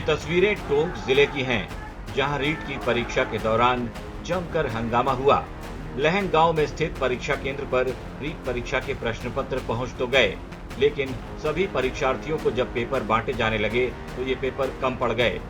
तस्वीरें टोंक जिले की हैं, जहां रीट की परीक्षा के दौरान जमकर हंगामा हुआ। लहंग गांव में स्थित परीक्षा केंद्र पर रीट परीक्षा के प्रश्न पत्र पहुंच तो गए, लेकिन सभी परीक्षार्थियों को जब पेपर बांटे जाने लगे तो ये पेपर कम पड़ गए।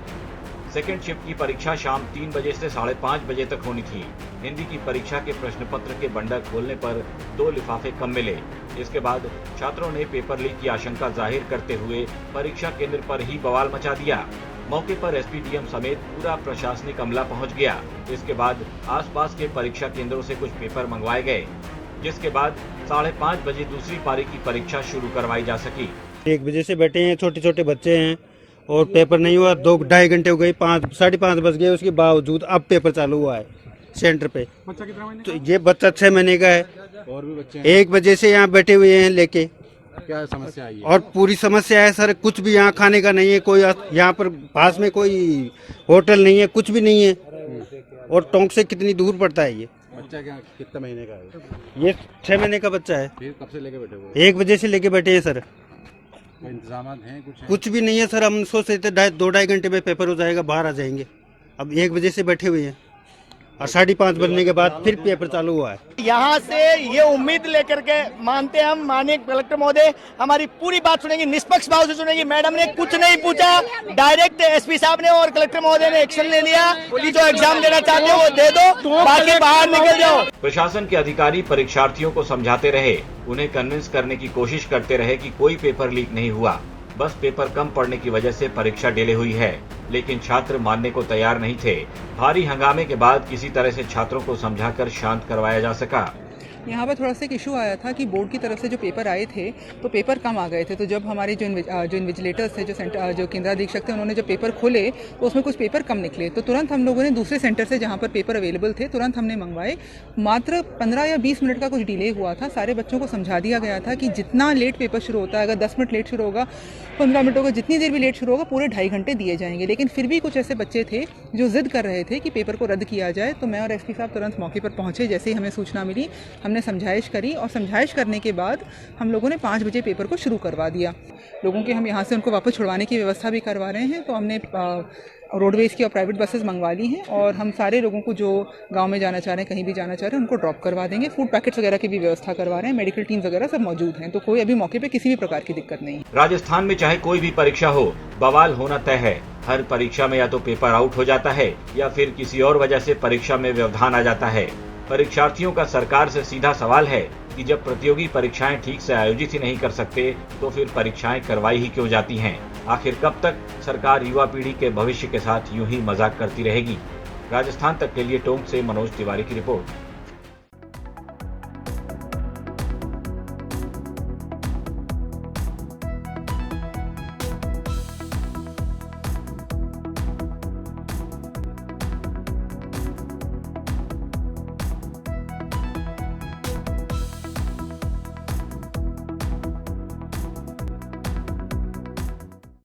सेकेंड शिफ्ट की परीक्षा शाम 3 बजे से 5:30 बजे तक होनी थी। हिंदी की परीक्षा के प्रश्न पत्र के बंडल खोलने पर 2 लिफाफे कम मिले। इसके बाद छात्रों ने पेपर लीक की आशंका जाहिर करते हुए परीक्षा केंद्र पर ही बवाल मचा दिया। मौके पर एसपीडीएम समेत पूरा प्रशासनिक अमला पहुंच गया। इसके बाद आसपास के परीक्षा केंद्रों से कुछ पेपर मंगवाए गए, जिसके बाद 5:30 बजे दूसरी पारी की परीक्षा शुरू करवाई जा सकी। 1 बजे से बैठे हैं, छोटे छोटे बच्चे हैं और पेपर नहीं हुआ। 2-2.5 घंटे हो गए, 5-5:30 बज गए। उसके बावजूद अब पेपर चालू हुआ है सेंटर पे। बच्चा कितना महीने तो ये बच्चा 6 महीने का है। और भी बच्चे हैं? 1 बजे से यहाँ बैठे हुए हैं लेके। क्या समस्या आई है? और पूरी समस्या है सर, कुछ भी यहाँ खाने का नहीं है। कोई यहाँ पर पास में कोई होटल नहीं है, कुछ भी नहीं है। और टोंक से कितनी दूर पड़ता है ये। बच्चा क्या कितने महीने का है? ये 6 महीने का बच्चा है। फिर कब से लेके बैठे हुए? 1 बजे से लेके बैठे हैं सर। कोई इंतजाम हैं कुछ भी नहीं है सर। हम सोच रहे थे 2-2.5 घंटे में पेपर हो जाएगा, बाहर आ जाएंगे। अब 1 बजे से बैठे हुए हैं और 5:30 बजने के बाद फिर पेपर चालू हुआ है। यहाँ से ये उम्मीद लेकर के मानते हम माननीय कलेक्टर महोदय हमारी पूरी बात सुनेंगे, निष्पक्ष भाव से सुनेंगे। मैडम ने कुछ नहीं पूछा, डायरेक्ट एसपी साहब ने और कलेक्टर महोदय ने एक्शन ले लिया कि जो एग्जाम देना चाहते हो वो दे दो, बाकी बाहर निकल जाओ। प्रशासन के अधिकारी परीक्षार्थियों को समझाते रहे, उन्हें कन्विंस करने की कोशिश करते रहे कि कोई पेपर लीक नहीं हुआ, बस पेपर कम पड़ने की वजह से परीक्षा डिले हुई है। लेकिन छात्र मानने को तैयार नहीं थे। भारी हंगामे के बाद किसी तरह से छात्रों को समझाकर शांत करवाया जा सका। यहाँ पर थोड़ा सा एक इशू आया था कि बोर्ड की तरफ से जो पेपर आए थे तो पेपर कम आ गए थे। तो जब हमारे जो इन्विजिलेटर्स थे, जो केंद्राधीक्षक थे, उन्होंने जब पेपर खोले तो उसमें कुछ पेपर कम निकले। तो तुरंत हम लोगों ने दूसरे सेंटर से जहाँ पर पेपर अवेलेबल थे तुरंत हमने मंगवाए। मात्र 15 या 20 मिनट का कुछ डिले हुआ था। सारे बच्चों को समझा दिया गया था कि जितना लेट पेपर शुरू होता है, अगर 10 मिनट लेट शुरू होगा, 15 मिनट होगा, जितनी देर भी लेट शुरू होगा, पूरे 2.5 घंटे दिए जाएंगे। लेकिन फिर भी कुछ ऐसे बच्चे थे जो जिद कर रहे थे कि पेपर को रद्द किया जाए। तो मैं और एसपी साहब तुरंत मौके पर पहुंचे। जैसे ही हमें सूचना मिली, हमने समझाइश करी और समझाइश करने के बाद हम लोगों ने 5 बजे पेपर को शुरू करवा दिया। लोगों के हम यहाँ से उनको वापस छुड़वाने की व्यवस्था भी करवा रहे हैं। तो हमने रोडवेज की और प्राइवेट बसेस मंगवा ली हैं और हम सारे लोगों को जो गांव में जाना चाह रहे हैं, कहीं भी जाना चाह रहे हैं, उनको ड्रॉप करवा देंगे। फूड पैकेट्स वगैरह की भी व्यवस्था करवा रहे हैं। मेडिकल टीम्स वगैरह सब मौजूद हैं। तो कोई अभी मौके पे किसी भी प्रकार की दिक्कत नहीं। राजस्थान में चाहे कोई भी परीक्षा हो, बवाल होना तय है। हर परीक्षा में या तो पेपर आउट हो जाता है या फिर किसी और वजह से परीक्षा में व्यवधान आ जाता है। परीक्षार्थियों का सरकार से सीधा सवाल है कि जब प्रतियोगी परीक्षाएं ठीक से आयोजित ही नहीं कर सकते तो फिर परीक्षाएं करवाई ही क्यों जाती हैं? आखिर कब तक सरकार युवा पीढ़ी के भविष्य के साथ यूं ही मजाक करती रहेगी? राजस्थान तक के लिए टोंक से मनोज तिवारी की रिपोर्ट।